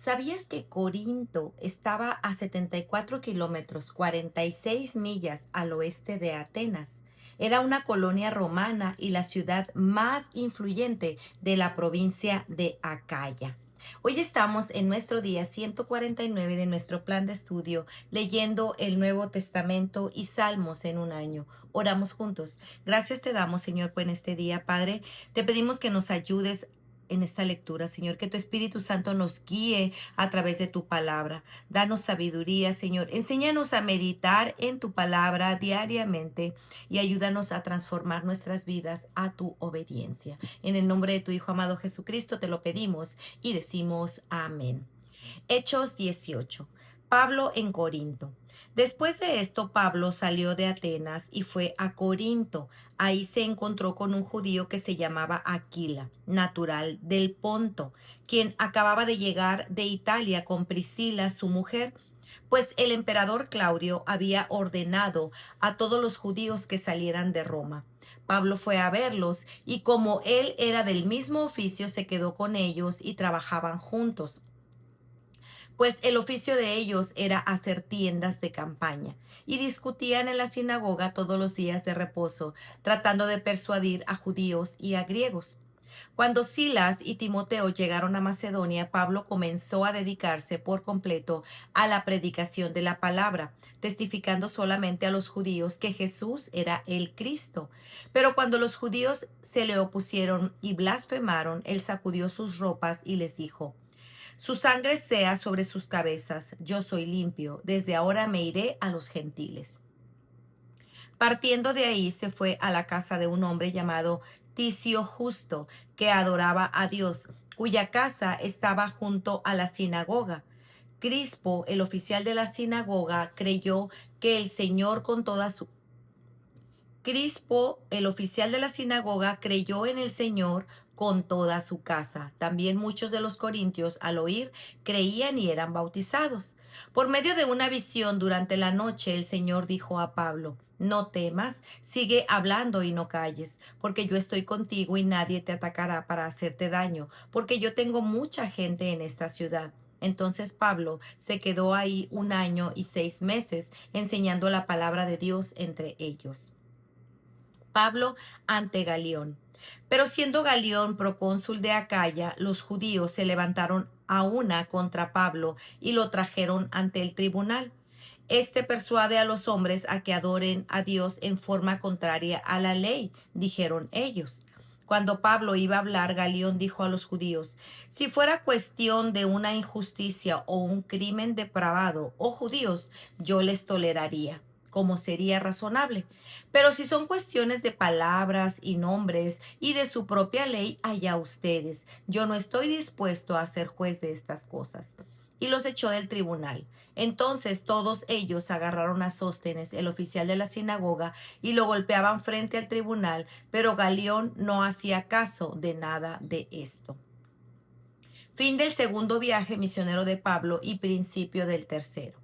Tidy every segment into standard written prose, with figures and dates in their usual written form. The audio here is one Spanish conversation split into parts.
¿Sabías que Corinto estaba a 74 kilómetros, 46 millas al oeste de Atenas? Era una colonia romana y la ciudad más influyente de la provincia de Acaya. Hoy estamos en nuestro día 149 de nuestro plan de estudio, leyendo el Nuevo Testamento y Salmos en un año. Oramos juntos. Gracias te damos, Señor, por este día, Padre. Te pedimos que nos ayudes en esta lectura, Señor, que tu Espíritu Santo nos guíe a través de tu palabra. Danos sabiduría, Señor. Enséñanos a meditar en tu palabra diariamente y ayúdanos a transformar nuestras vidas a tu obediencia. En el nombre de tu Hijo amado Jesucristo te lo pedimos y decimos amén. Hechos 18. Pablo en Corinto. Después de esto, Pablo salió de Atenas y fue a Corinto. Ahí se encontró con un judío que se llamaba Aquila, natural del Ponto, quien acababa de llegar de Italia con Priscila, su mujer, pues el emperador Claudio había ordenado a todos los judíos que salieran de Roma. Pablo fue a verlos y como él era del mismo oficio, se quedó con ellos y trabajaban juntos, pues el oficio de ellos era hacer tiendas de campaña, y discutían en la sinagoga todos los días de reposo, tratando de persuadir a judíos y a griegos. Cuando Silas y Timoteo llegaron a Macedonia, Pablo comenzó a dedicarse por completo a la predicación de la palabra, testificando solamente a los judíos que Jesús era el Cristo. Pero cuando los judíos se le opusieron y blasfemaron, él sacudió sus ropas y les dijo: su sangre sea sobre sus cabezas, yo soy limpio, desde ahora me iré a los gentiles. Partiendo de ahí se fue a la casa de un hombre llamado Ticio Justo, que adoraba a Dios, cuya casa estaba junto a la sinagoga. Crispo, el oficial de la sinagoga, creyó que el Señor con toda su Crispo, el oficial de la sinagoga, creyó en el Señor con toda su casa. También muchos de los corintios, al oír, creían y eran bautizados. Por medio de una visión durante la noche, el Señor dijo a Pablo: no temas, sigue hablando y no calles, porque yo estoy contigo y nadie te atacará para hacerte daño, porque yo tengo mucha gente en esta ciudad. Entonces Pablo se quedó ahí 1 año y 6 meses, enseñando la palabra de Dios entre ellos. Pablo ante Galión. Pero siendo Galión procónsul de Acaya, los judíos se levantaron a una contra Pablo y lo trajeron ante el tribunal. Este persuade a los hombres a que adoren a Dios en forma contraria a la ley, dijeron ellos. Cuando Pablo iba a hablar, Galión dijo a los judíos: si fuera cuestión de una injusticia o un crimen depravado, oh judíos, yo les toleraría, como sería razonable. Pero si son cuestiones de palabras y nombres y de su propia ley, allá ustedes. Yo no estoy dispuesto a ser juez de estas cosas. Y los echó del tribunal. Entonces todos ellos agarraron a Sóstenes, el oficial de la sinagoga, y lo golpeaban frente al tribunal, pero Galión no hacía caso de nada de esto. Fin del segundo viaje misionero de Pablo y principio del tercero.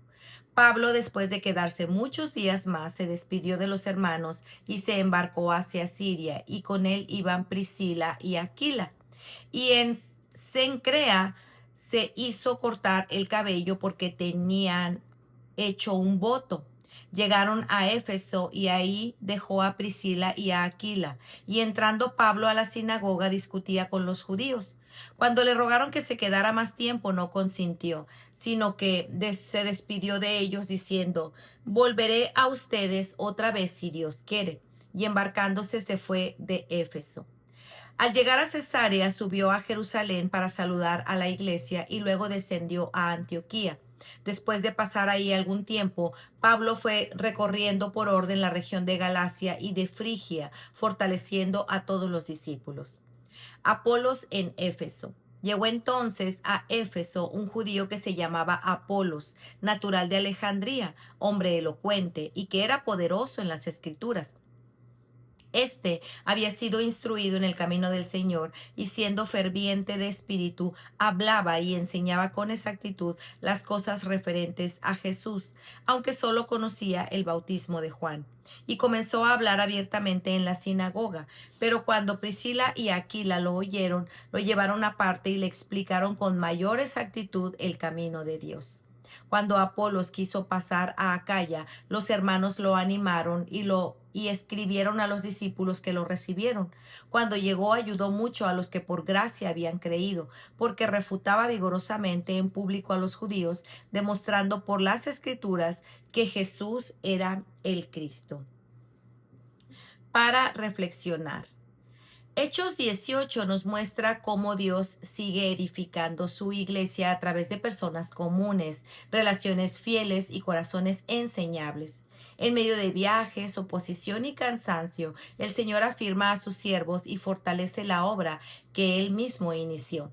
Pablo, después de quedarse muchos días más, se despidió de los hermanos y se embarcó hacia Siria, y con él iban Priscila y Aquila. Y en Cencrea se hizo cortar el cabello porque tenían hecho un voto. Llegaron a Éfeso y ahí dejó a Priscila y a Aquila. Y entrando Pablo a la sinagoga discutía con los judíos. Cuando le rogaron que se quedara más tiempo, no consintió, sino que se despidió de ellos diciendo: volveré a ustedes otra vez si Dios quiere. Y embarcándose se fue de Éfeso. Al llegar a Cesarea, subió a Jerusalén para saludar a la iglesia y luego descendió a Antioquía. Después de pasar ahí algún tiempo, Pablo fue recorriendo por orden la región de Galacia y de Frigia, fortaleciendo a todos los discípulos. Apolos en Éfeso. Llegó entonces a Éfeso un judío que se llamaba Apolos, natural de Alejandría, hombre elocuente y que era poderoso en las escrituras. Este había sido instruido en el camino del Señor y siendo ferviente de espíritu, hablaba y enseñaba con exactitud las cosas referentes a Jesús, aunque solo conocía el bautismo de Juan. Y comenzó a hablar abiertamente en la sinagoga. Pero cuando Priscila y Aquila lo oyeron, lo llevaron aparte y le explicaron con mayor exactitud el camino de Dios. Cuando Apolos quiso pasar a Acaya, los hermanos lo animaron y escribieron a los discípulos que lo recibieron. Cuando llegó, ayudó mucho a los que por gracia habían creído, porque refutaba vigorosamente en público a los judíos, demostrando por las escrituras que Jesús era el Cristo. Para reflexionar. Hechos 18 nos muestra cómo Dios sigue edificando su iglesia a través de personas comunes, relaciones fieles y corazones enseñables. En medio de viajes, oposición y cansancio, el Señor afirma a sus siervos y fortalece la obra que Él mismo inició.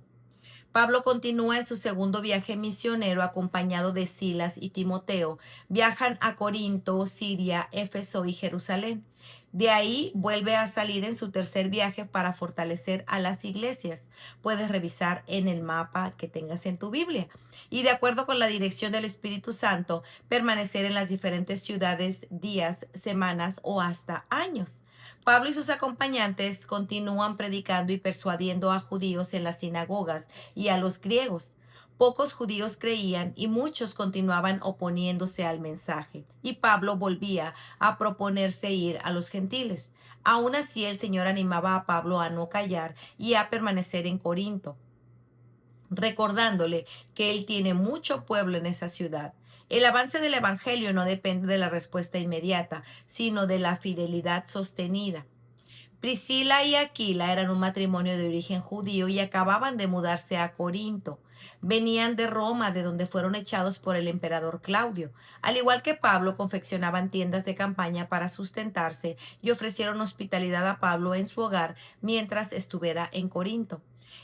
Pablo continúa en su segundo viaje misionero acompañado de Silas y Timoteo. Viajan a Corinto, Siria, Éfeso y Jerusalén. De ahí vuelve a salir en su tercer viaje para fortalecer a las iglesias. Puedes revisar en el mapa que tengas en tu Biblia. Y de acuerdo con la dirección del Espíritu Santo, permanecer en las diferentes ciudades días, semanas o hasta años. Pablo y sus acompañantes continúan predicando y persuadiendo a judíos en las sinagogas y a los griegos. Pocos judíos creían y muchos continuaban oponiéndose al mensaje. Y Pablo volvía a proponerse ir a los gentiles. Aún así, el Señor animaba a Pablo a no callar y a permanecer en Corinto, recordándole que él tiene mucho pueblo en esa ciudad. El avance del Evangelio no depende de la respuesta inmediata, sino de la fidelidad sostenida. Priscila y Aquila eran un matrimonio de origen judío y acababan de mudarse a Corinto. Venían de Roma, de donde fueron echados por el emperador Claudio. Al igual que Pablo, confeccionaban tiendas de campaña para sustentarse y ofrecieron hospitalidad a Pablo en su hogar mientras estuviera en Corinto.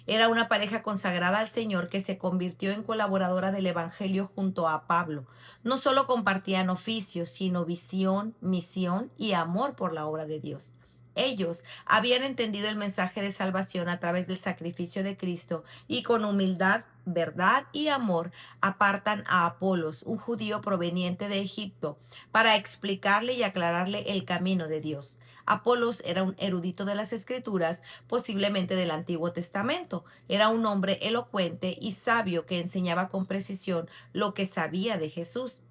Era una pareja consagrada al Señor que se convirtió en colaboradora del Evangelio junto a Pablo. No solo compartían oficios, sino visión, misión y amor por la obra de Dios. Ellos habían entendido el mensaje de salvación a través del sacrificio de Cristo y con humildad, verdad y amor apartan a Apolos, un judío proveniente de Egipto, para explicarle y aclararle el camino de Dios. Apolos era un erudito de las Escrituras, posiblemente del Antiguo Testamento. Era un hombre elocuente y sabio que enseñaba con precisión lo que sabía de Jesús.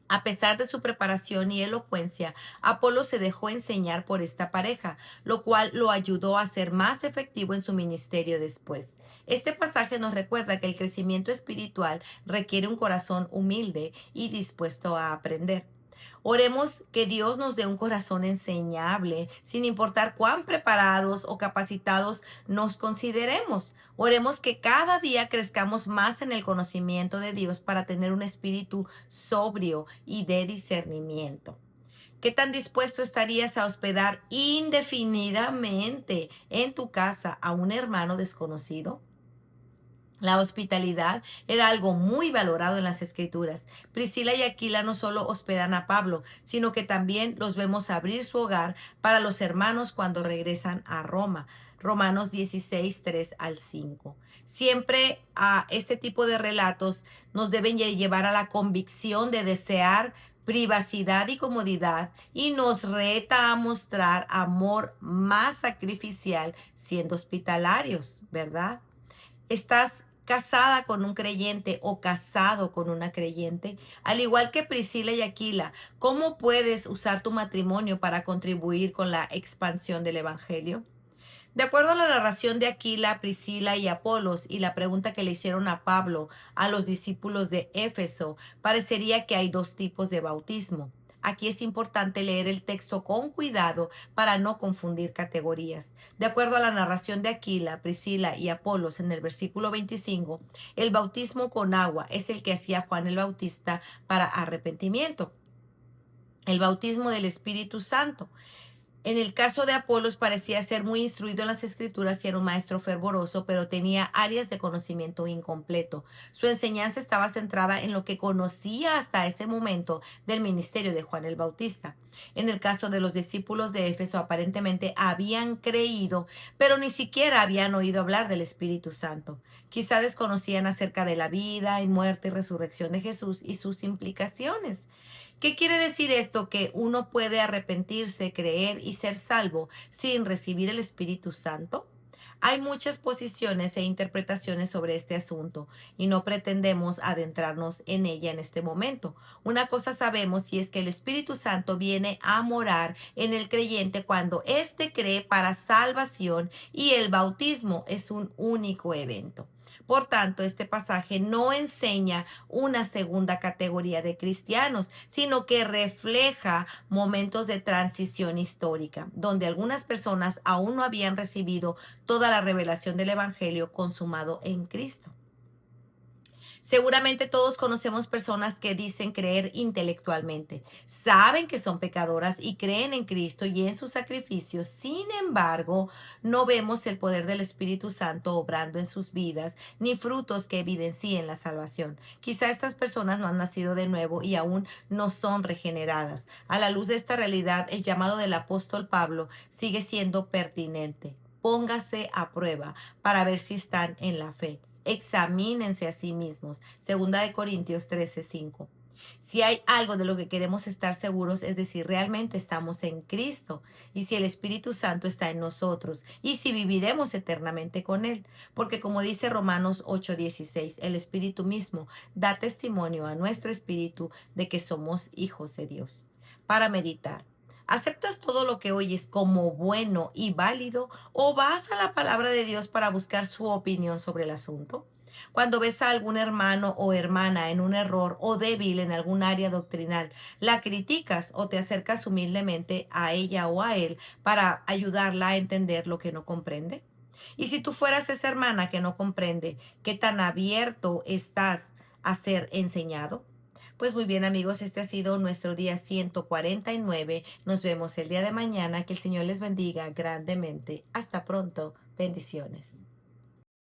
A pesar de su preparación y elocuencia, Apolo se dejó enseñar por esta pareja, lo cual lo ayudó a ser más efectivo en su ministerio después. Este pasaje nos recuerda que el crecimiento espiritual requiere un corazón humilde y dispuesto a aprender. Oremos que Dios nos dé un corazón enseñable, sin importar cuán preparados o capacitados nos consideremos. Oremos que cada día crezcamos más en el conocimiento de Dios para tener un espíritu sobrio y de discernimiento. ¿Qué tan dispuesto estarías a hospedar indefinidamente en tu casa a un hermano desconocido? La hospitalidad era algo muy valorado en las escrituras. Priscila y Aquila no solo hospedan a Pablo, sino que también los vemos abrir su hogar para los hermanos cuando regresan a Roma. Romanos 16, 3 al 5. Siempre a este tipo de relatos nos deben llevar a la convicción de desear privacidad y comodidad y nos reta a mostrar amor más sacrificial siendo hospitalarios, ¿verdad? ¿Estás casada con un creyente o casado con una creyente? Al igual que Priscila y Aquila, ¿cómo puedes usar tu matrimonio para contribuir con la expansión del Evangelio? De acuerdo a la narración de Aquila, Priscila y Apolos y la pregunta que le hicieron a Pablo a los discípulos de Éfeso, parecería que hay dos tipos de bautismo. Aquí es importante leer el texto con cuidado para no confundir categorías. De acuerdo a la narración de Aquila, Priscila y Apolos en el versículo 25, el bautismo con agua es el que hacía Juan el Bautista para arrepentimiento. El bautismo del Espíritu Santo En el caso de Apolos parecía ser muy instruido en las escrituras y era un maestro fervoroso, pero tenía áreas de conocimiento incompleto. Su enseñanza estaba centrada en lo que conocía hasta ese momento del ministerio de Juan el Bautista. En el caso de los discípulos de Éfeso, aparentemente habían creído, pero ni siquiera habían oído hablar del Espíritu Santo. Quizá desconocían acerca de la vida y muerte y resurrección de Jesús y sus implicaciones. ¿Qué quiere decir esto? Que uno puede arrepentirse, creer y ser salvo sin recibir el Espíritu Santo. Hay muchas posiciones e interpretaciones sobre este asunto y no pretendemos adentrarnos en ella en este momento. Una cosa sabemos y es que el Espíritu Santo viene a morar en el creyente cuando éste cree para salvación y el bautismo es un único evento. Por tanto, este pasaje no enseña una segunda categoría de cristianos, sino que refleja momentos de transición histórica, donde algunas personas aún no habían recibido toda la revelación del Evangelio consumado en Cristo. Seguramente todos conocemos personas que dicen creer intelectualmente, saben que son pecadoras y creen en Cristo y en su sacrificio. Sin embargo, no vemos el poder del Espíritu Santo obrando en sus vidas, ni frutos que evidencien la salvación. Quizá estas personas no han nacido de nuevo y aún no son regeneradas. A la luz de esta realidad, el llamado del apóstol Pablo sigue siendo pertinente. Póngase a prueba para ver si están en la fe. Examínense a sí mismos. Segunda de Corintios 13:5. Si hay algo de lo que queremos estar seguros es de si realmente estamos en Cristo y si el Espíritu Santo está en nosotros y si viviremos eternamente con Él. Porque como dice Romanos 8:16, el Espíritu mismo da testimonio a nuestro espíritu de que somos hijos de Dios. Para meditar. ¿Aceptas todo lo que oyes como bueno y válido o vas a la palabra de Dios para buscar su opinión sobre el asunto? Cuando ves a algún hermano o hermana en un error o débil en algún área doctrinal, ¿la criticas o te acercas humildemente a ella o a él para ayudarla a entender lo que no comprende? Y si tú fueras esa hermana que no comprende, ¿qué tan abierto estás a ser enseñado? Pues muy bien amigos, este ha sido nuestro día 149. Nos vemos el día de mañana. Que el Señor les bendiga grandemente. Hasta pronto. Bendiciones.